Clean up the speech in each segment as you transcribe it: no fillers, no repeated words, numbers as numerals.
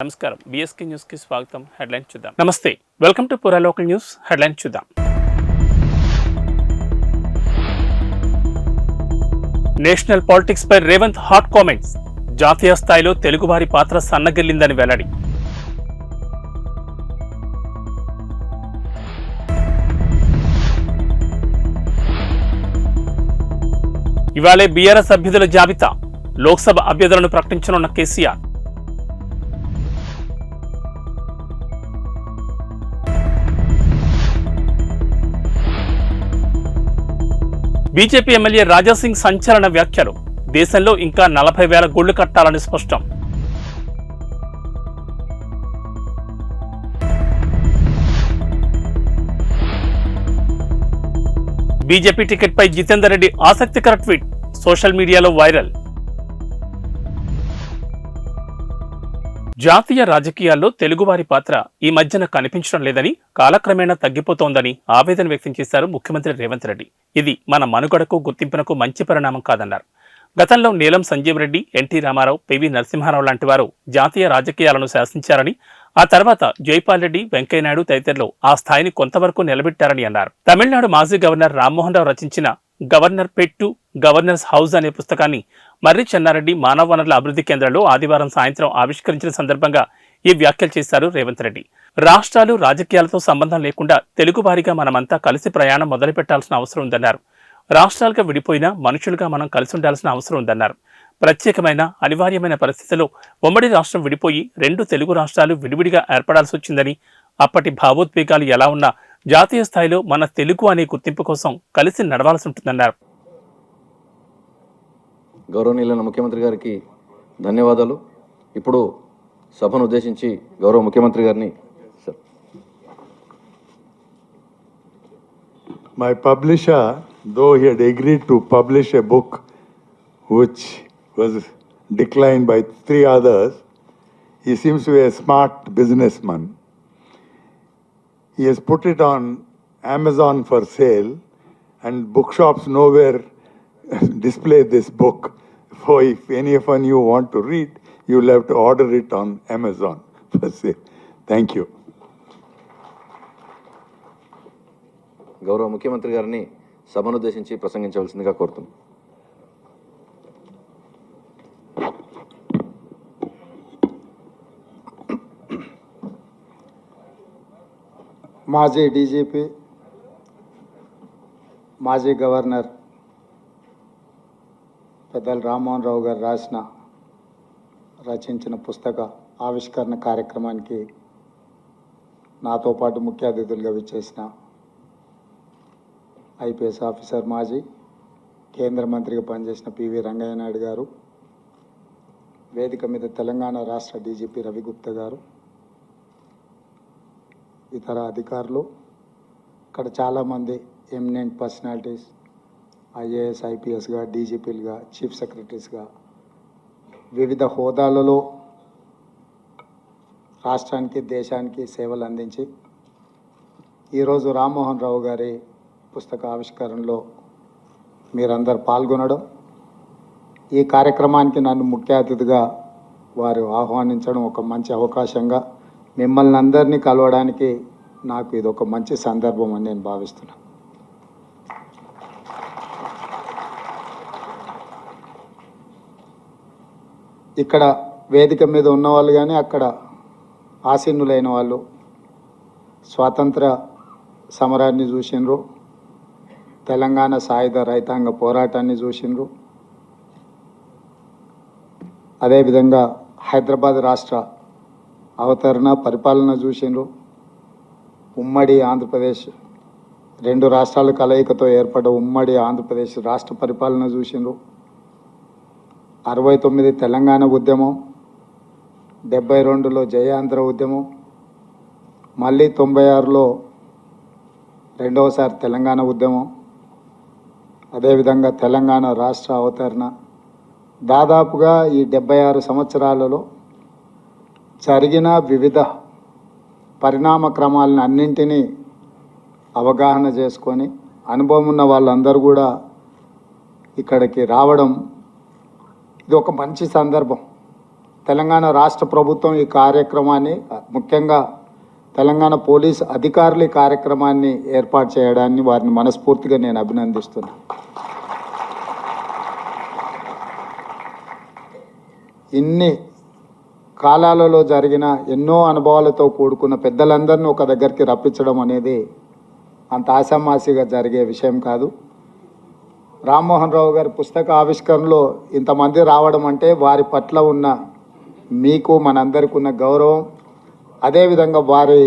నమస్కారం BSK news కి స్వాగతం. హెడ్లైన్ చూద్దాం. నమస్తే, వెల్కమ్ టు పురా లోకల్ న్యూస్. హెడ్లైన్ చూద్దాం. నేషనల్ పాలిటిక్స్ పై రేవంత్ హాట్ కామెంట్స్. జాతీయ స్థాయిలో తెలుగువారి పాత్ర సన్నగిల్లిందని వెల్లడి. ఇవాళే బీఆర్ఎస్ అభ్యర్థుల జాబితా. లోక్సభ అభ్యర్థులను ప్రకటించనున్న కేసీఆర్. బీజేపీ ఎమ్మెల్యే రాజాసింగ్ సంచలన వ్యాఖ్యలు. దేశంలో ఇంకా 40,000 గుళ్లు కట్టాలని స్పష్టం. బీజేపీ టికెట్పై జితేందర్ రెడ్డి ఆసక్తికర ట్వీట్ సోషల్ మీడియాలో వైరల్. జాతీయ రాజకీయాల్లో తెలుగువారి పాత్ర ఈ మధ్యన కనిపించడం లేదని, కాలక్రమేణా తగ్గిపోతోందని ఆవేదన వ్యక్తం చేశారు ముఖ్యమంత్రి రేవంత్ రెడ్డి. ఇది మన మనుగడకు, గుర్తింపునకు మంచి పరిణామం కాదన్నారు. గతంలో నీలం సంజీవ్ రెడ్డి, ఎన్టీ రామారావు, పివి నరసింహారావు లాంటి వారు జాతీయ రాజకీయాలను శాసించారని, ఆ తర్వాత జైపాల్ రెడ్డి, వెంకయ్యనాయుడు తదితరులు ఆ స్థాయిని కొంతవరకు నిలబెట్టారని అన్నారు. తమిళనాడు మాజీ గవర్నర్ రామ్మోహన్ రావు రచించిన గవర్నర్ పెట్టు గవర్నర్స్ హౌస్ అనే పుస్తకాన్ని మర్రి చెన్నారెడ్డి మానవ వనరుల అభివృద్ధి కేంద్రంలో ఆదివారం సాయంత్రం ఆవిష్కరించిన సందర్భంగా ఈ వ్యాఖ్యలు చేశారు రేవంత్ రెడ్డి. రాష్ట్రాలు, రాజకీయాలతో సంబంధం లేకుండా తెలుగువారిగా మనమంతా కలిసి ప్రయాణం మొదలుపెట్టాల్సిన అవసరం ఉందన్నారు. రాష్ట్రాలుగా విడిపోయినా మనుషులుగా మనం కలిసి ఉండాల్సిన అవసరం ఉందన్నారు. ప్రత్యేకమైన, అనివార్యమైన పరిస్థితుల్లో ఉమ్మడి రాష్ట్రం విడిపోయి 2 తెలుగు రాష్ట్రాలు విడివిడిగా ఏర్పడాల్సి వచ్చిందని, అప్పటి భావోద్వేగాలు ఎలా ఉన్నా జాతీయ స్థాయిలో మన తెలుగు అనే గుర్తింపు కోసం కలిసి నడవాల్సి ఉంటుందన్నారు. గౌరవనీయులైన ముఖ్యమంత్రి గారికి ధన్యవాదాలు. ఇప్పుడు సభను ఉద్దేశించి గౌరవ ముఖ్యమంత్రి గారిని My publisher, though he had agreed to publish a book which was declined by 3 others, he seems to be a smart businessman. He has put it on Amazon for sale, and bookshops nowhere display this book. So if any of you want to read, you will have to order it on Amazon for sale. Thank you. గౌరవ ముఖ్యమంత్రి గారిని సభను ఉద్దేశించి ప్రసంగించవలసిందిగా కోరుతున్నాను. మాజీ DGP, మాజీ governor పెద్దలు రామ్మోహన్ రావు గారు రచించిన పుస్తక ఆవిష్కరణ కార్యక్రమానికి నాతో పాటు ముఖ్య అతిథులుగా విచ్చేసిన ఐపీఎస్ ఆఫీసర్, మాజీ కేంద్ర మంత్రిగా పనిచేసిన పివి రంగయ్య నాయుడు గారు, వేదిక మీద తెలంగాణ రాష్ట్ర డీజీపీ రవిగుప్తా గారు, ఇతర అధికారులు, ఇక్కడ చాలామంది ఎమినెంట్ పర్సనాలిటీస్, ఐఏఎస్, ఐపీఎస్గా, డీజీపీలుగా, చీఫ్ సెక్రటరీస్గా వివిధ హోదాలలో రాష్ట్రానికి, దేశానికి సేవలు అందించి ఈరోజు రామ్మోహన్ రావు గారి పుస్తక ఆవిష్కరణలో మీరందరూ పాల్గొనడం, ఈ కార్యక్రమానికి నన్ను ముఖ్య అతిథిగా వారు ఆహ్వానించడం ఒక మంచి అవకాశంగా, మిమ్మల్ని అందరినీ కలవడానికి నాకు ఇది ఒక మంచి సందర్భం అని నేను భావిస్తున్నాను. ఇక్కడ వేదిక మీద ఉన్నవాళ్ళు కానీ అక్కడ ఆసీనులైన వాళ్ళు స్వాతంత్ర సమరాన్ని చూసినారు, తెలంగాణ సాయుధ రైతాంగ పోరాటాన్ని చూసినారు, అదేవిధంగా హైదరాబాద్ రాష్ట్ర అవతరణ పరిపాలన చూసినారు, ఉమ్మడి ఆంధ్రప్రదేశ్ 2 రాష్ట్రాల కలయికతో ఏర్పడ్డ ఉమ్మడి ఆంధ్రప్రదేశ్ రాష్ట్ర పరిపాలన చూసినారు, 69 తెలంగాణ ఉద్యమం, 72లో జయాంధ్ర ఉద్యమం, మళ్ళీ 96లో రెండవసారి తెలంగాణ ఉద్యమం, అదేవిధంగా తెలంగాణ రాష్ట్ర అవతరణ. దాదాపుగా ఈ 76 సంవత్సరాలలో జరిగిన వివిధ పరిణామ క్రమాలను అన్నింటినీ అవగాహన చేసుకొని అనుభవం ఉన్న వాళ్ళందరూ కూడా ఇక్కడికి రావడం ఇది ఒక మంచి సందర్భం. తెలంగాణ రాష్ట్ర ప్రభుత్వం ఈ కార్యక్రమాన్ని, ముఖ్యంగా తెలంగాణ పోలీస్ అధికారులు ఈ కార్యక్రమాన్ని ఏర్పాటు చేయడాన్ని వారిని మనస్ఫూర్తిగా నేను అభినందిస్తున్నాను. ఇన్ని కాలాలలో జరిగిన ఎన్నో అనుభవాలతో కూడుకున్న పెద్దలందరినీ ఒక దగ్గరికి రప్పించడం అనేది అంత ఆషామాషిగా జరిగే విషయం కాదు. రామ్మోహన్ రావు గారి పుస్తక ఆవిష్కరణలో ఇంతమంది రావడం అంటే వారి పట్ల ఉన్న మీకు మనందరికీ ఉన్న గౌరవం, అదేవిధంగా వారి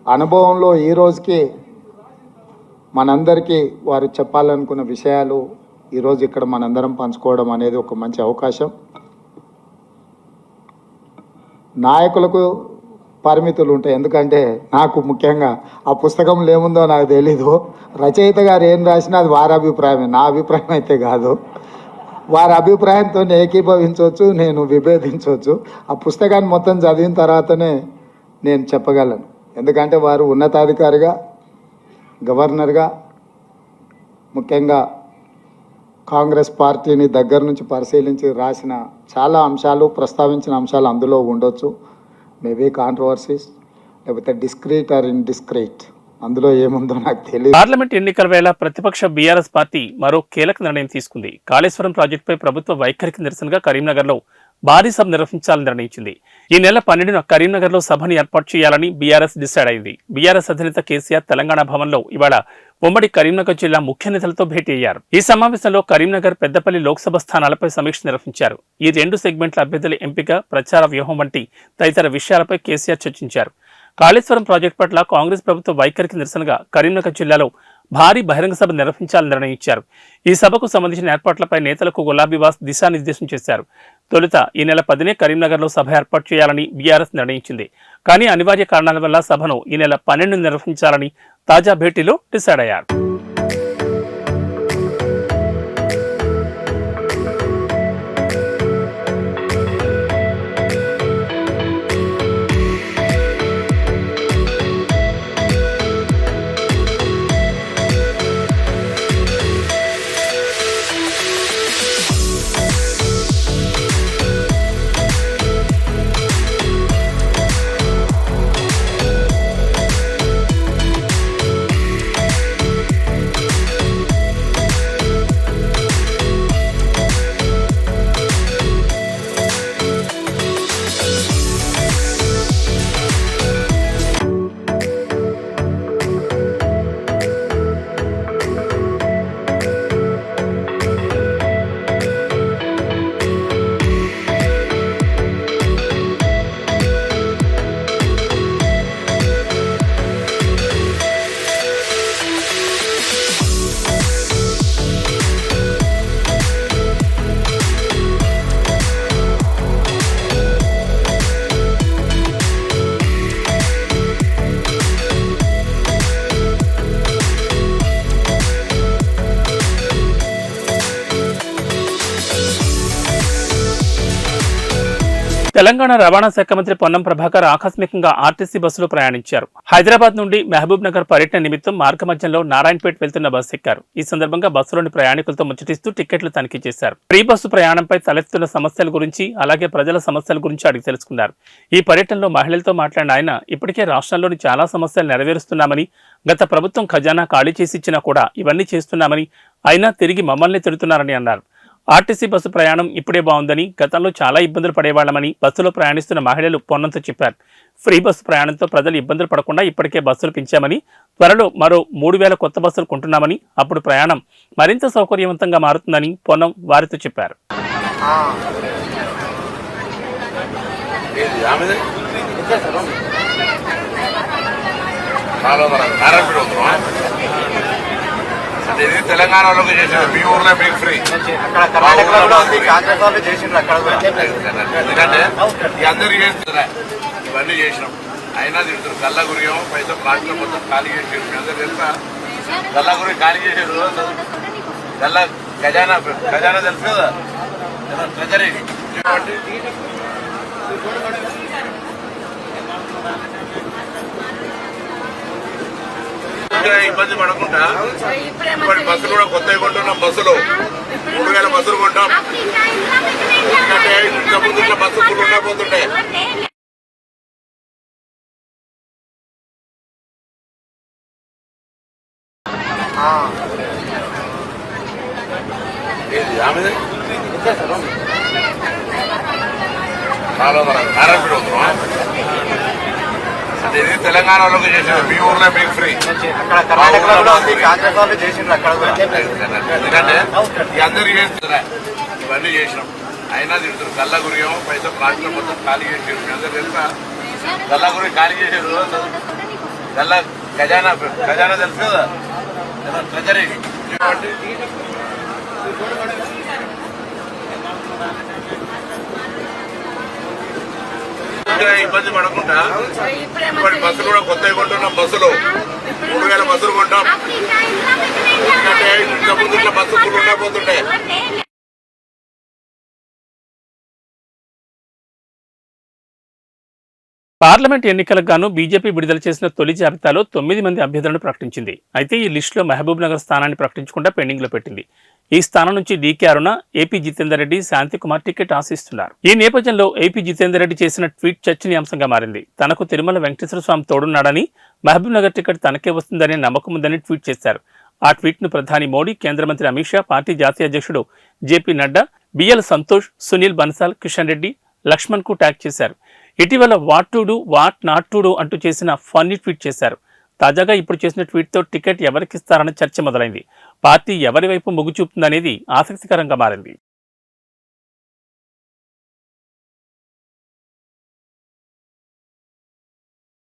అనుభవంలో ఈ రోజుకి మనందరికీ వారు చెప్పాలనుకున్న విషయాలు ఈరోజు ఇక్కడ మనందరం పంచుకోవడం అనేది ఒక మంచి అవకాశం. నాయకులకు పరిమితులు ఉంటాయి, ఎందుకంటే నాకు ముఖ్యంగా ఆ పుస్తకంలో ఏముందో నాకు తెలీదు. రచయిత గారు ఏం రాసినా అది వారి అభిప్రాయమే, నా అభిప్రాయం అయితే కాదు. వారి అభిప్రాయంతో ఏకీభవించవచ్చు, నేను విభేదించవచ్చు. ఆ పుస్తకాన్ని మొత్తం చదివిన తర్వాతనే నేను చెప్పగలను. ఎందుకంటే వారు ఉన్నతాధికారిగా, గవర్నర్గా, ముఖ్యంగా కాంగ్రెస్ పార్టీని దగ్గర నుంచి పరిశీలించి రాసిన చాలా అంశాలు, ప్రస్తావించిన అంశాలు అందులో ఉండొచ్చు. మేబీ కాంట్రవర్సీస్, లేకపోతే డిస్క్రీట్ ఆర్ ఇండిస్క్రీట్, అందులో ఏముందో నాకు తెలియదు. పార్లమెంట్ ఎన్నికల వేళ ప్రతిపక్ష బీఆర్ఎస్ పార్టీ మరో కీలక నిర్ణయం తీసుకుంది. కాళేశ్వరం ప్రాజెక్టుపై ప్రభుత్వ వైఖరికి నిరసనగా కరీంనగర్లో భారీ సభ నిర్వహించాలని నిర్ణయించింది. ఈ నెల 12న కరీంనగర్లో సభని ఏర్పాటు చేయాలని బీఆర్ఎస్ డిసైడ్ అయింది. బీఆర్ఎస్ అధినేత కేసీఆర్ తెలంగాణ భవన్లో ఇవాళ ఉమ్మడి కరీంనగర్ జిల్లా ముఖ్య నేతలతో భేటీ అయ్యారు. ఈ సమావేశంలో కరీంనగర్, పెద్దపల్లి లోక్సభ స్థానాలపై సమీక్ష నిర్వహించారు. ఈ 2 సెగ్మెంట్ల అభ్యర్థుల ఎంపిక, ప్రచార వ్యూహం వంటి తదితర విషయాలపై కేసీఆర్ చర్చించారు. కాళేశ్వరం ప్రాజెక్టు పట్ల కాంగ్రెస్ ప్రభుత్వ వైఖరికి నిరసనగా కరీంనగర్ జిల్లాలో భారీ బహిరంగ సభ నిర్వహించాలని నిర్ణయించారు. ఈ సభకు సంబంధించిన ఏర్పాట్లపై నేతలకు గులాబీవాస్ దిశానిర్దేశం చేశారు. తొలుత ఈ నెల 10నే కరీంనగర్లో సభ ఏర్పాటు చేయాలని బీఆర్ఎస్ నిర్ణయించింది. కానీ అనివార్య కారణాల వల్ల సభను ఈ నెల 12న నిర్వహించాలని తాజా భేటీలో డిసైడ్ అయ్యారు. తెలంగాణ రవాణా శాఖ మంత్రి పొన్నం ప్రభాకర్ ఆకస్మికంగా ఆర్టీసీ బస్సులో ప్రయాణించారు. హైదరాబాద్ నుండి మహబూబ్ నగర్ పర్యటన నిమిత్తం మార్గ మధ్యంలో నారాయణపేట వెళ్తున్న బస్సు ఎక్కారు. ఈ సందర్భంగా బస్సులోని ప్రయాణికులతో ముచ్చటిస్తూ టికెట్లు తనిఖీ చేశారు. ఫ్రీ బస్సు ప్రయాణంపై తలెత్తుతున్న సమస్యల గురించి, అలాగే ప్రజల సమస్యల గురించి అడిగి తెలుసుకున్నారు. ఈ పర్యటనలో మహిళలతో మాట్లాడిన ఆయన ఇప్పటికే రాష్ట్రంలోని చాలా సమస్యలు నెరవేరుస్తున్నామని, గత ప్రభుత్వం ఖజానా ఖాళీ చేసి ఇచ్చినా కూడా ఇవన్నీ చేస్తున్నామని, అయినా తిరిగి మమ్మల్ని తిడుతున్నారని అన్నారు. ఆర్టీసీ బస్సు ప్రయాణం ఇప్పుడే బాగుందని, గతంలో చాలా ఇబ్బందులు పడేవాళ్లమని బస్సులో ప్రయాణిస్తున్న మహిళలు పొన్నంతో చెప్పారు. ఫ్రీ బస్సు ప్రయాణంతో ప్రజలు ఇబ్బందులు పడకుండా ఇప్పటికే బస్సులు పెంచామని, త్వరలో మరో 3000 కొత్త బస్సులు కొంటున్నామని, అప్పుడు ప్రయాణం మరింత సౌకర్యవంతంగా మారుతుందని పొన్నం వారితో చెప్పారు. ఇది తెలంగాణ వాళ్ళకి చేసిన మీ ఊర్లో మీకు ఫ్రీ, ఎందుకంటే ఈ అందరూ చేస్తున్నా ఇవన్నీ చేసినాం. అయినా తిడుతున్నారు గల్లా గురియం పైసా ప్లాస్టిక్ మొత్తం ఖాళీ చేసారు. మీ అందరూ తెలుసా గల్లా గురి ఖాళీ చేసారు. గల్లా ఖజానా తెలుసు కదా, ట్రెజరీ ఇంకా ఇబ్బంది పడకుండా ఇప్పటి బస్సులు కూడా కొత్తగా కొంటున్నాం. బస్సులు 3000 బస్సులు కొంటాం. ఎందుకంటే ఇంత ముందు ఇట్లా బస్సు ఫుల్ ఉండకపోతుంటే ఆమె నారాయణపేట అవుతున్నాం. అంటే ఇది తెలంగాణ వాళ్ళకి చేసారు. మీ ఊర్లో మీకు ఫ్రీ. ఎందుకంటే ఈ అందరు చేస్తున్నారా ఇవన్నీ చేసినాం. అయినా తిడుతున్నారు. గల్లా గురియం పైసా రాష్ట్రం మొత్తం ఖాళీ చేసారు. మీ అందరు తెలుసా? గల్లా గురి ఖాళీ చేసారు. గల్లా ఖజానా తెలుసు కదా, ట్రెజరీ. ఇబ్బంది పడకుండా ఇప్పటి బస్సులు కూడా కొత్తగా కొంటున్నాం. బస్సులు 3000 బస్సులు కొంటాం. ఎందుకంటే ఇంత ముందు ఇట్లా బస్సు ఫుల్ ఉండకపోతుంటే పార్లమెంట్ ఎన్నికలకు గాను బీజేపీ విడుదల చేసిన తొలి జాబితాలో 9 మంది అభ్యర్థులను ప్రకటించింది. అయితే ఈ లిస్టులో మహబూబ్ నగర్ స్థానాన్ని ప్రకటించకుండా పెండింగ్లో పెట్టింది. ఈ స్థానం నుంచి డీకే అరుణ, ఏపీ జితేందర్ రెడ్డి, శాంతికుమార్ టికెట్ ఆశిస్తున్నారు. ఈ నేపథ్యంలో ఏపీ జితేందర్ రెడ్డి చేసిన ట్వీట్ చర్చనీయాంశంగా మారింది. తనకు తిరుమల వెంకటేశ్వర స్వామి తోడున్నాడని, మహబూబ్ నగర్ టికెట్ తనకే వస్తుందనే నమ్మకం ఉందని ట్వీట్ చేశారు. ఆ ట్వీట్ను ప్రధాని మోడీ, కేంద్ర మంత్రి అమిత్ షా, పార్టీ జాతీయ అధ్యక్షుడు జేపీ నడ్డా, బిఎల్ సంతోష్, సునీల్ బన్సాల్, కిషన్ రెడ్డి, లక్ష్మణ్ కు ట్యాగ్ చేశారు. ఇటీవల what to do, what not to do అంటూ చేసిన ఫన్నీ ట్వీట్ చేశారు. తాజాగా ఇప్పుడు చేసిన ట్వీట్తో టికెట్ ఎవరికిస్తారన్న చర్చ మొదలైంది. పార్టీ ఎవరి వైపు మొగ్గు చూపుతుందనేది ఆసక్తికరంగా మారింది.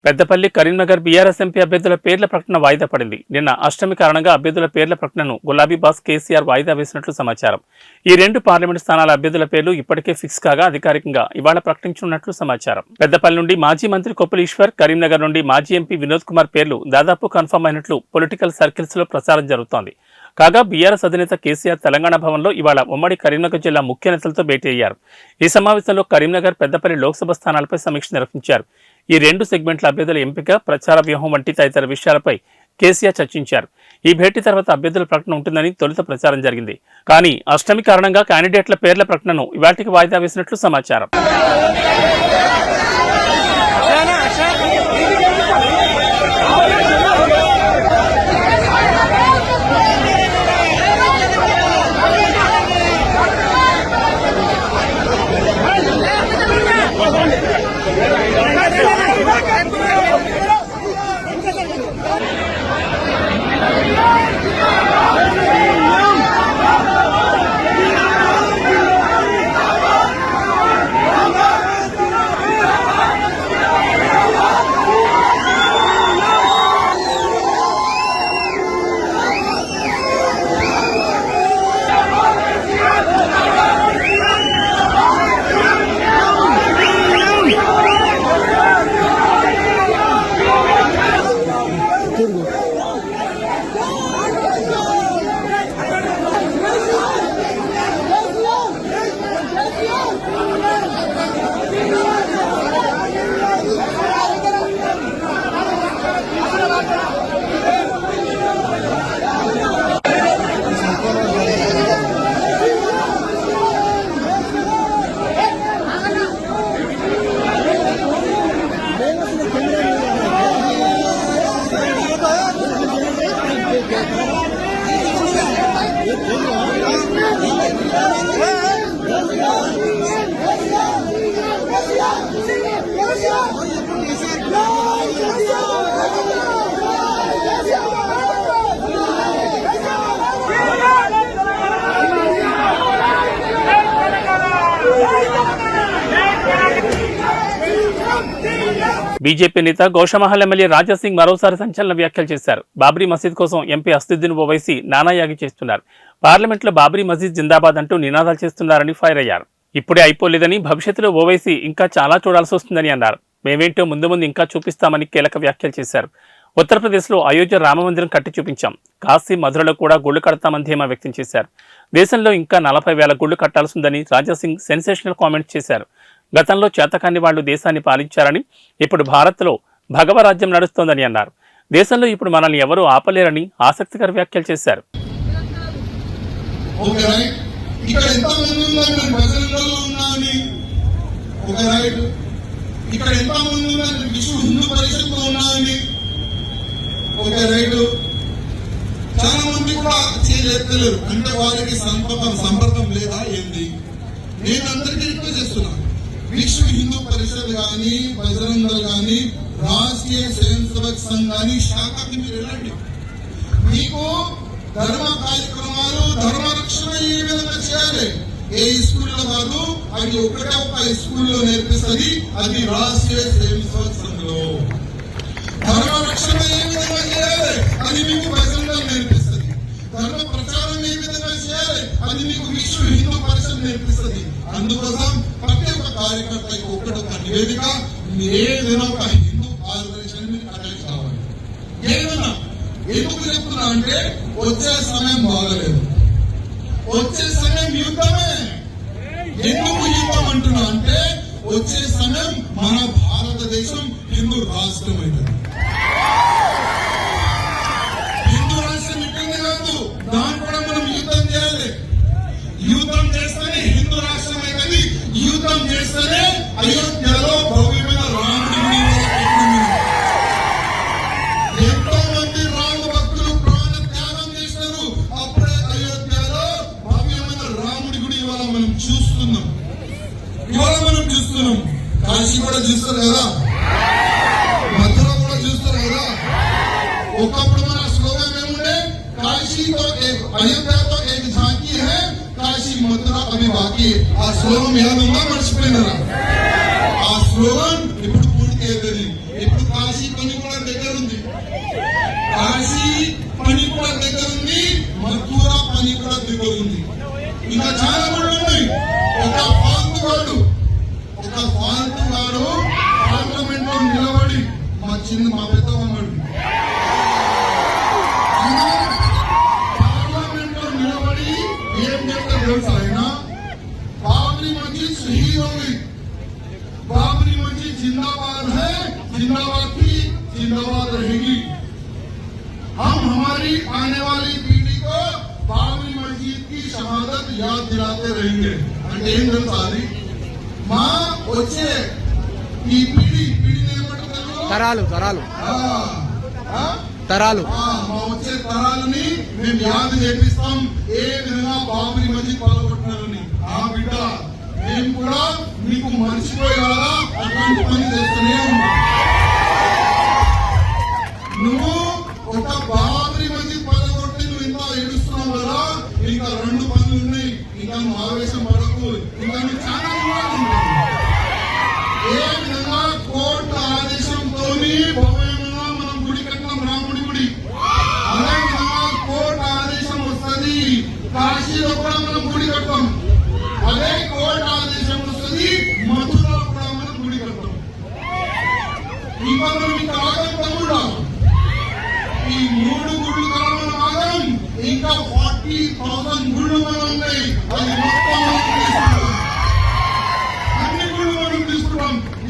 పెద్దపల్లి, కరీంనగర్ బీఆర్ఎస్ ఎంపీ అభ్యర్థుల పేర్ల ప్రకటన వాయిదా పడింది. నిన్న అష్టమి కారణంగా అభ్యర్థుల పేర్ల ప్రకటనను గులాబీ బాస్ కేసీఆర్ వాయిదా వేసినట్లు సమాచారం. ఈ 2 పార్లమెంటు స్థానాల అభ్యర్థుల పేర్లు ఇప్పటికే ఫిక్స్ కాగా అధికారికంగా ఇవాళ ప్రకటించనున్నట్లు సమాచారం. పెద్దపల్లి నుండి మాజీ మంత్రి కొప్పుల ఈశ్వర్, కరీంనగర్ నుండి మాజీ ఎంపీ వినోద్ కుమార్ పేర్లు దాదాపు కన్ఫర్మ్ అయినట్లు పొలిటికల్ సర్కిల్స్ లో ప్రచారం జరుగుతోంది. కాగా బీఆర్ఎస్ అధినేత కేసీఆర్ తెలంగాణ భవన్లో ఇవాళ ఉమ్మడి కరీంనగర్ జిల్లా ముఖ్య నేతలతో భేటీ అయ్యారు. ఈ సమావేశంలో కరీంనగర్, పెద్దపల్లి లోక్సభ స్థానాలపై సమీక్ష నిర్వహించారు. ఈ 2 సెగ్మెంట్ల అభ్యర్థుల ఎంపిక, ప్రచార వ్యూహం వంటి తదితర విషయాలపై కేసీఆర్ చర్చించారు. ఈ భేటీ తర్వాత అభ్యర్థుల ప్రకటన ఉంటుందని తొలుత ప్రచారం జరిగింది. కానీ అష్టమి కారణంగా క్యాండిడేట్ల పేర్ల ప్రకటనను ఇవాటికి వాయిదా వేసినట్లు సమాచారం. బీజేపీ నేత గోషమహల్ ఎమ్మెల్యే రాజాసింగ్ మరోసారి సంచలన వ్యాఖ్యలు చేశారు. బాబ్రీ మసీద్ కోసం ఎంపీ అసదుద్దీన్ ఓవైసీ నానాయాగి చేస్తున్నారు. పార్లమెంట్లో బాబ్రీ మసీద్ జిందాబాద్ అంటూ నినాదాలు చేస్తున్నారని ఫైర్ అయ్యారు. ఇప్పుడే అయిపోలేదని, భవిష్యత్తులో ఓవైసీ ఇంకా చాలా చూడాల్సి వస్తుందని అన్నారు. మేమేంటో ముందు ముందు ఇంకా చూపిస్తామని కీలక వ్యాఖ్యలు చేశారు. ఉత్తరప్రదేశ్లో అయోధ్య రామమందిరం కట్టి చూపించాం, కాశీ, మధురలో కూడా గుళ్లు కడతామని ధీమా వ్యక్తం చేశారు. దేశంలో ఇంకా 40,000 గుళ్లు కట్టాల్సిందని రాజాసింగ్ సెన్సేషనల్ కామెంట్స్ చేశారు. గతంలో చేతకాని వాళ్లు దేశాన్ని పాలించారని, ఇప్పుడు భారత్లో భగవరాజ్యం నడుస్తోందని అన్నారు. దేశంలో ఇప్పుడు మనల్ని ఎవరూ ఆపలేరని ఆసక్తికర వ్యాఖ్యలు చేశారు. ఒక రైట్ ఇక్కడ ఎంతమంది ఉన్నారు ప్రజలలో ఉన్నామని ఒక రైట్ ఇక్కడ ఎంతమంది ఉన్నారు విశ్వ హిందూ పరిషత్లో ఉన్నామని ఒక రైట్ చాలా మంది కూడా చేయలేరు అంటే వారికి సంపర్కం లేదా ఏంది. నేను అందరికీ రిక్వెస్ట్ చేస్తున్నాను, విశ్వ హిందూ పరిషత్ కానీ బజరంగ దళ్ కానీ రాష్ట్రీయ స్వయం సేవక్ సంఘ్ కానీ శాఖకి మీరు వెళ్ళండి. మీకు ధర్మ కార్యక్రమాలు ధర్మ రక్షణ ఏ విధంగా చేయాలి ఏ స్కూల్లో కాదు, అది ఒకటే ఒక స్కూల్లో నేర్పిస్తుంది, అది రాష్ట్రీయ స్వయం సేవక్ సంఘంలో. ధర్మ రక్షణ ఏ విధంగా చేయాలి అది మీకు బజరంగ నేర్పిస్తుంది. ధర్మ ప్రచారం ఏ విధంగా చేయాలి అది మీకు విశ్వ హిందూ పరిషత్ నేర్పిస్తుంది. అందుకోసం ప్రతి ఒక్క కార్యకర్తకి ఒకటొక నివేదిక ఏదైనా ఒక హిందూ ఆర్గనైజేషన్ అటెండ్ కావాలి. ఏదైనా ఎందుకు చెప్తున్నా అంటే వచ్చే సమయం బాగలేదు, వచ్చే సమయం యుద్ధమే. ఎందుకు యుద్ధం అంటున్నా అంటే వచ్చే సమయం మన భారతదేశం హిందూ రాష్ట్రం అవుతుంది. హిందూ రాష్ట్రం ఇట్టింది కాదు, దాన్ని కూడా మనం యుద్ధం చేయాలి. యుద్ధం చేస్తేనే హిందూ రాష్ట్రం అవుతుంది. యుద్ధం చేస్తేనే అయోధ్యలో భవ్యమైన రాముడి ఎంతో మంది రామ భక్తులు ప్రాణ త్యాగం చేశారు. అప్పుడే అయోధ్యలో భవ్యమైన రాముడి గుడి ఇవాళ మనం చూస్తున్నాం. కాశీ కూడా చూస్తారు కదా, మథుర కూడా చూస్తారు కదా. ఒకప్పుడు మన స్లోగన్ ఏముండే, కాశీతో అయోధ్యతో ఏక ఝాంకీ హై, కాశీ మథుర అవి బాకీ. ఆ స్లోగన్ ఏదన్నా మర్చిపోయినారా? ఆ స్లోగన్ ఇప్పుడు పూర్తి అవుతుంది. ఇప్పుడు కాశీ పని కూడా దగ్గర ఉంది, కాశీ పని కూడా దగ్గర ఉంది, మథుర పని కూడా దగ్గర ఉంది. ఇంకా చాలా కూడా ఉన్నాయి. ఒక ఫాల్తుగాడు పార్లమెంట్ లో నిలబడి మా పెద్దమ్మడు పార్లమెంట్ లో నిలబడి ఏం చెప్తారు తెలుసా? ఆయన బాబ్రీ మస్జిద్ షహీద్ होगी, बाबरी मस्जिद जिंदाबाद है, जिंदाबाद की जिंदाबाद रहेगी. हम हमारी आने वाली पीढ़ी को बाबरी मस्जिद की शहादत याद दिलाते रहेंगे. అంటే ఏం తెలుసా? అది మా వచ్చే ఈ పీढ़ी తరాలు మా వచ్చే తరాలని మేము యాద్ చేపిస్తాం ఏ విధంగా బాబరీ మస్జిద్ పాల్గొంటున్నారని. ఆ బిడ్డ మేము కూడా మీకు మర్చిపోయేలా అటువంటి పని చేస్తూనే ఉన్నాం. నువ్వు ఒక బాబరీ మస్జిద్ పాల్గొట్టి నువ్వు ఇంత ఏడుస్తున్నావు కదా, ఇంకా 2 పనులు ఉన్నాయి. ఇంకా నువ్వు ఆవేశం పడకు, ఇంకా నువ్వు చాలా ఏ విధంగా కోర్టు ఆదేశంతో భవ్యంగా మనం గుడి కట్టినాం, రాముడి గుడి. అదే విధంగా కోర్టు ఆదేశం వస్తుంది, కాశీలో కూడా మనం గుడి కట్టాం. అదే కోర్టు ఆదేశం వస్తుంది, మథురలో కూడా మనం గుడి కట్టాం. ఇంకా మనం ఇంకా ఆగం తమ్ముడా, ఈ 3 గుళ్ళు కూడా మనం ఆగం. ఇంకా 40,000 గుళ్ళు మనం ఉన్నాయి. అది మొత్తం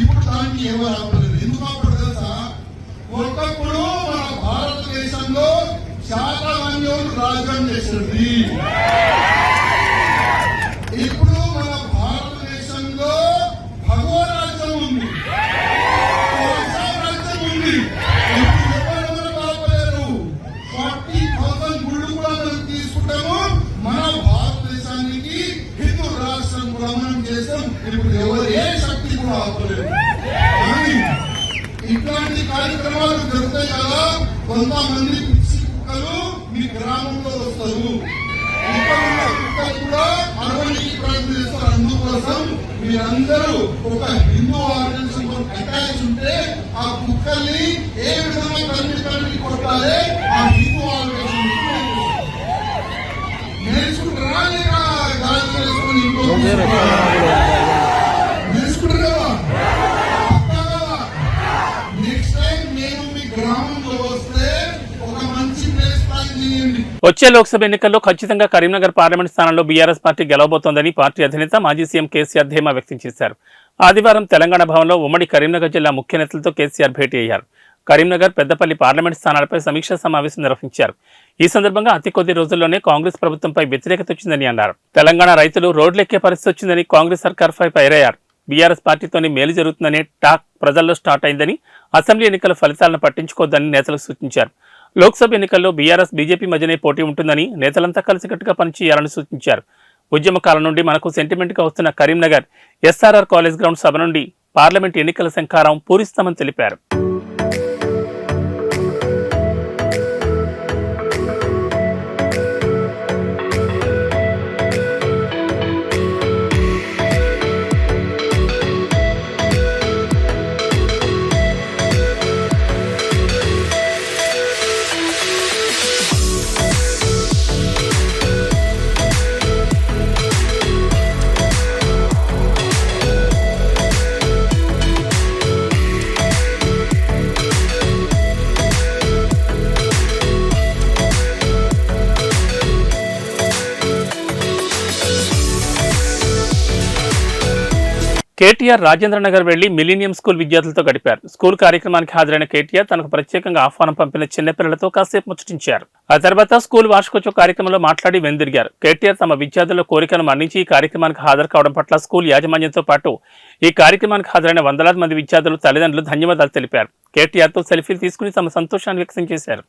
ఇప్పుడు దానికి ఎవరు ఆపలేదు. ఎందుకు ఆపలేదు తెలుసా? ఒకప్పుడు మన భారతదేశంలో శాతవాహనులు రాజ్యం చేసింది. ఇప్పుడు మన భారతదేశంలో భగవరాజ్యం ఉంది, రాజ్యం ఉంది. ఇప్పుడు ఎవరెవరు ఆపలేరు. 40,000 గుళ్ళు కూడా మనం తీసుకుంటాము. మన భారతదేశానికి హిందూ రాష్ట్రం కూడా మనం చేస్తాం. ఇప్పుడు ఎవరు ఏ శక్తి కూడా ఆపలేదు. కానీ ఇట్లాంటి కార్యక్రమాలు జరుగుతాయి కదా, కొంతమంది పిచ్చి కుక్కలు మీ గ్రామంలో వస్తారు. ఇక్కడ ఉన్న కుక్కలు కూడా అరవడానికి ప్రయత్నం చేస్తారు. అందుకోసం మీరందరూ ఒక హిందూ ఆర్గనైజేషన్ అటాచ్ ఉంటే ఆ కుక్కల్ని ఏ విధంగా కలిపి కొట్టాలి ఆ హిందూ ఆర్గనైజేషన్ నేర్చుకుంటారా? నేర్చుకుంటారా? నెక్స్ట్ టైం నేను మీ గ్రామంలో వస్తే ఒక మంచి ప్లేస్ ప్లాన్ చేయండి. వచ్చే లోక్సభ ఎన్నికల్లో ఖచ్చితంగా కరీంనగర్ పార్లమెంట్ స్థానంలో బీఆర్ఎస్ పార్టీ గెలవబోతోందని పార్టీ అధినేత మాజీ సీఎం కేసీఆర్ ధీమా వ్యక్తం చేశారు. ఆదివారం తెలంగాణ భవన్లో ఉమ్మడి కరీంనగర్ జిల్లా ముఖ్య నేతలతో కేసీఆర్ భేటీ అయ్యారు. కరీంనగర్, పెద్దపల్లి పార్లమెంట్ స్థానాలపై సమీక్షా సమావేశం నిర్వహించారు. ఈ సందర్భంగా అతి కొద్ది రోజుల్లోనే కాంగ్రెస్ ప్రభుత్వంపై వ్యతిరేకత వచ్చిందని అన్నారు. తెలంగాణ రైతులు రోడ్లెక్కే పరిస్థితి వచ్చిందని కాంగ్రెస్ సర్కార్పై ఫైరయ్యారు. బీఆర్ఎస్ పార్టీతోనే మేలు జరుగుతుందనే టాక్ ప్రజల్లో స్టార్ట్ అయిందని, అసెంబ్లీ ఎన్నికల ఫలితాలను పట్టించుకోవద్దని నేతలకు సూచించారు. లోక్సభ ఎన్నికల్లో బీఆర్ఎస్, బీజేపీ మధ్యనే పోటీ ఉంటుందని, నేతలంతా కలిసికట్టుగా పనిచేయాలని సూచించారు. ఉద్యమ కాలం నుండి మనకు సెంటిమెంట్గా వస్తున్న కరీంనగర్ ఎస్ఆర్ఆర్ కాలేజ్ గ్రౌండ్ సభ నుండి పార్లమెంట్ ఎన్నికల శంఖారం పూరిస్తామని తెలిపారు. కేటీఆర్ రాజేంద్రనగర్ వెళ్లి మిలీనియం స్కూల్ విద్యార్థులతో గడిపారు. స్కూల్ కార్యక్రమానికి హాజరైన కేటీఆర్ తనకు ప్రత్యేకంగా ఆహ్వానం పంపిన చిన్నపిల్లలతో కాసేపు ముచ్చటించారు. ఆ తర్వాత స్కూల్ వార్షికోత్సవ కార్యక్రమంలో మాట్లాడి వెనుదిరిగారు. కేటీఆర్ తమ విద్యార్థుల కోరికను మన్నించి ఈ కార్యక్రమానికి హాజరు కావడం పట్ల స్కూల్ యాజమాన్యంతో పాటు ఈ కార్యక్రమానికి హాజరైన వందలాది మంది విద్యార్థులు, తల్లిదండ్రులు ధన్యవాదాలు తెలిపారు. కేటీఆర్తో సెల్ఫీలు తీసుకుని తమ సంతోషాన్ని వ్యక్తం చేశారు.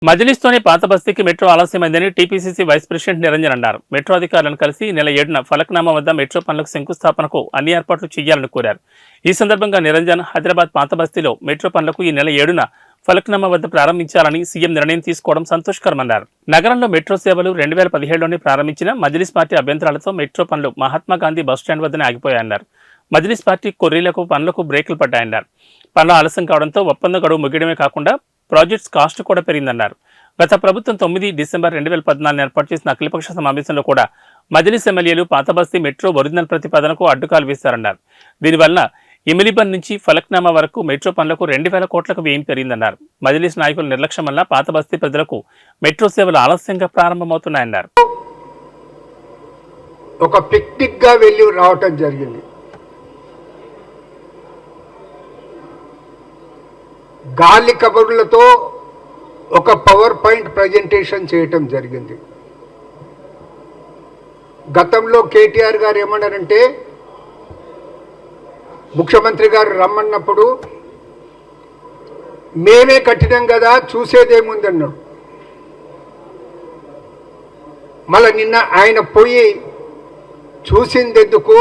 మజ్లిస్తోనే పాత బస్తీకి మెట్రో ఆలస్యమైందని టీపీసీసీ వైస్ ప్రెసిడెంట్ నిరంజన్ అన్నారు. మెట్రో అధికారులను కలిసి నెల 7న ఫలక్నామా వద్ద మెట్రో పనులకు శంకుస్థాపనకు అన్ని ఏర్పాట్లు చేయాలని కోరారు. ఈ సందర్భంగా నిరంజన్ హైదరాబాద్ పాత బస్తీలో మెట్రో పనులకు ఈ నెల 7న ఫలక్నామా వద్ద ప్రారంభించాలని సీఎం నిర్ణయం తీసుకోవడం సంతోషకరమన్నారు. నగరంలో మెట్రో సేవలు 2017లోనే ప్రారంభించిన మజ్లిస్ పార్టీ అభ్యంతరాలతో మెట్రో పనులు మహాత్మాగాంధీ బస్టాండ్ వద్దనే ఆగిపోయాయన్నారు. మజ్లిస్ పార్టీ కొర్రీలకు పనులకు బ్రేకులు పడ్డాయన్నారు. పనులు ఆలస్యం కావడంతో ఒప్పంద గడువు ముగియడమే కాకుండా ప్రాజెక్ట్స్ కాస్ట్ కూడా పెరిగిందన్నారు. గత ప్రభుత్వం 9 డిసెంబర్ 2014 ఏర్పాటు చేసిన అఖిలపక్ష సమావేశంలో కూడా మజ్లిస్ ఎమ్మెల్యేలు పాత బస్తీ మెట్రో ఒరిజినల్ ప్రతిపాదనకు అడ్డుకాలు వేశారన్నారు. దీనివల్ల ఇమిలిబన్ నుంచి ఫలక్నామా వరకు మెట్రో పనులకు 2000 కోట్లకు వ్యయం పెరిగిందన్నారు. మజ్లిస్ నాయకుల నిర్లక్ష్యం వల్ల పాత బస్తీ ప్రజలకు మెట్రో సేవలు ఆలస్యంగా ప్రారంభమవుతున్నాయన్నారు. ఒక పిక్నిక్ గా వెళ్ళి రావటం జరిగింది. గాలి కబుర్లతో ఒక పవర్ పాయింట్ ప్రజెంటేషన్ చేయటం జరిగింది. గతంలో కేటీఆర్ గారు ఏమన్నారంటే, ముఖ్యమంత్రి గారు రమ్మన్నప్పుడు మేమే కట్టినాం కదా చూసేదేముందన్నాడు. మళ్ళీ నిన్న ఆయన పోయి చూసిందెందుకు,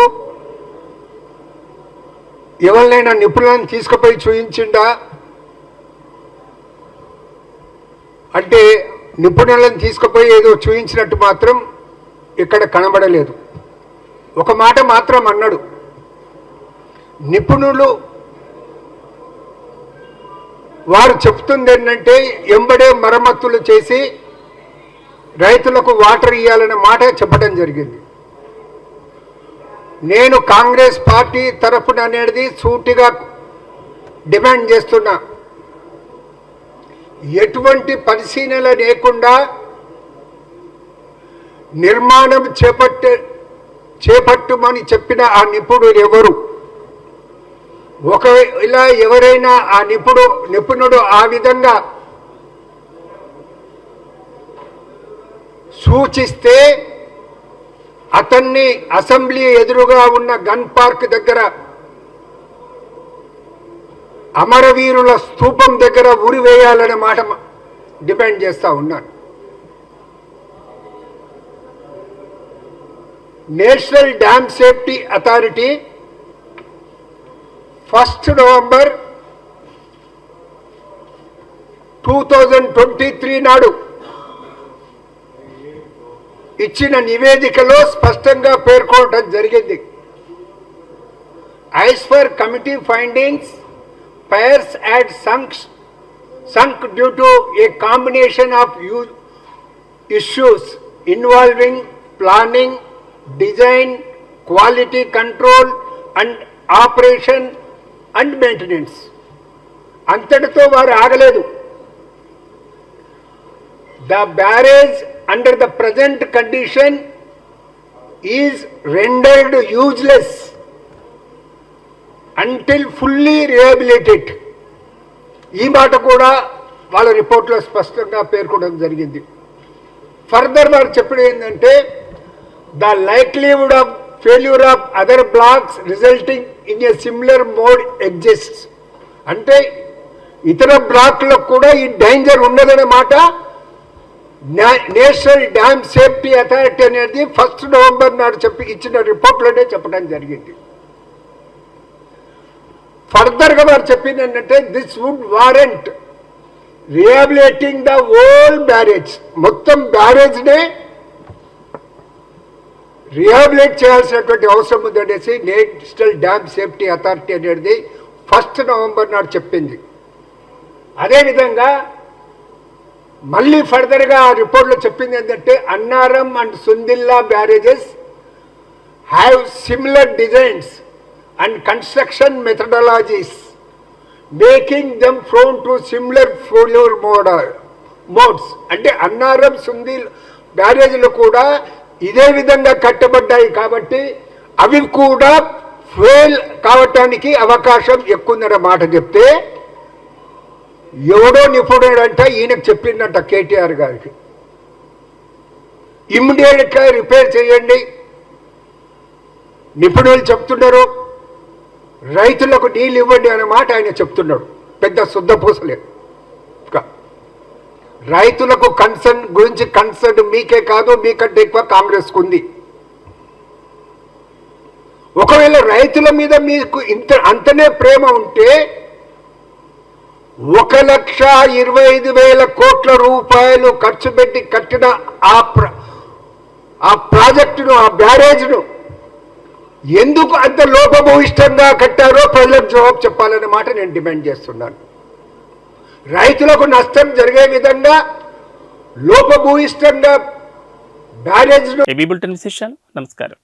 ఎవరినైనా నిపుణులను తీసుకుపోయి చూయించిండా అంటే నిపుణులను తీసుకుపోయి ఏదో చూయించినట్టు మాత్రం ఇక్కడ కనబడలేదు. ఒక మాట మాత్రం అన్నాడు, నిపుణులు వారు చెప్తుంది ఏంటంటే ఎంబడే మరమ్మతులు చేసి రైతులకు వాటర్ ఇవ్వాలనే మాట చెప్పడం జరిగింది. నేను కాంగ్రెస్ పార్టీ తరఫున అనేది సూటిగా డిమాండ్ చేస్తున్నా, ఎటువంటి పరిశీలన లేకుండా నిర్మాణం చేపట్టుమని చెప్పిన ఆ నిపుణుడు ఎవరు? ఒకవేళ ఎవరైనా ఆ నిపుణుడు ఆ విధంగా సూచిస్తే అతన్ని అసెంబ్లీ ఎదురుగా ఉన్న గన్ పార్క్ దగ్గర అమరవీరుల స్తూపం దగ్గర ఉరివేయాలనే మాట డిమాండ్ చేస్తా ఉన్నాను. National dam safety authority 1 November 2023 నాడు ఇచ్చిన నివేదికలో స్పష్టంగా పేర్కొనడం జరిగింది. As per committee findings, piers had sunk due to a combination of issues involving planning, design, quality control and operation and maintenance. అంతటితో వారు ఆగలేదు. The barrage under the present condition is rendered useless until fully rehabilitated. ఈ మాట కూడా వాళ్ళ రిపోర్ట్లో స్పష్టంగా పేర్కొనడం జరిగింది. ఫర్దర్ వారు చెప్పడం ఏంటంటే the likelihood of failure of other blocks resulting in a similar mode exists. అంటే ఇతర బ్లాక్లకు కూడా ఈ డేంజర్ ఉన్నదనే మాట నేషనల్ డ్యామ్ సేఫ్టీ అథారిటీ అనేది 1 నవంబర్ నాడు ఇచ్చిన రిపోర్ట్లోనే చెప్పడం జరిగింది. ఫర్దర్గా వారు చెప్పింది ఏంటంటే this would warrant rehabilitating the whole barrage. మొత్తం బ్యారేజ్నే రిహాబిలిటేట్ చేయాల్సినటువంటి అవసరం ఉందనేసి నేషనల్ డ్యామ్ సేఫ్టీ అథారిటీ అనేది 1 నవంబర్ నాడు చెప్పింది. అదేవిధంగా మళ్ళీ ఫర్దర్గా ఆ రిపోర్ట్లో చెప్పింది ఏంటంటే Annaram and Sundilla barrages have similar designs and construction methodologies making them prone to similar failure modes. అంటే అన్నారం సుందిల్ బ్యారేజీలు కూడా ఇదే విధంగా కట్టబడ్డాయి కాబట్టి అవి కూడా ఫెయిల్ కావటానికి అవకాశం ఎక్కువ ఉందన్న మాట చెప్తే ఎవడో నిపుణుడంట ఈయనకు చెప్పిందంట కేటీఆర్ గారికి ఇమ్మీడియట్గా రిపేర్ చేయండి. నిపుణులు చెప్తున్నారు రైతులకు నీళ్ళు ఇవ్వండి అనే మాట ఆయన చెప్తున్నాడు. పెద్ద శుద్ధపూసలే. రైతులకు కన్సర్న్ మీకే కాదు, మీకంటే ఎక్కువ కాంగ్రెస్కు ఉంది. ఒకవేళ రైతుల మీద మీకు అంతనే ప్రేమ ఉంటే 1,25,000 కోట్ల రూపాయలు ఖర్చు పెట్టి కట్టిన ఆ ప్రాజెక్టును, ఆ బ్యారేజ్ను ఎందుకు అంత లోపభూయిష్టంగా కట్టారో ప్రజలకు జవాబు చెప్పాలనే మాట నేను డిమాండ్ చేస్తున్నాను. రైతులకు నష్టం జరిగే విధంగా లోపభూయిష్టంగా బ్యారేజ్ను నమస్కారం.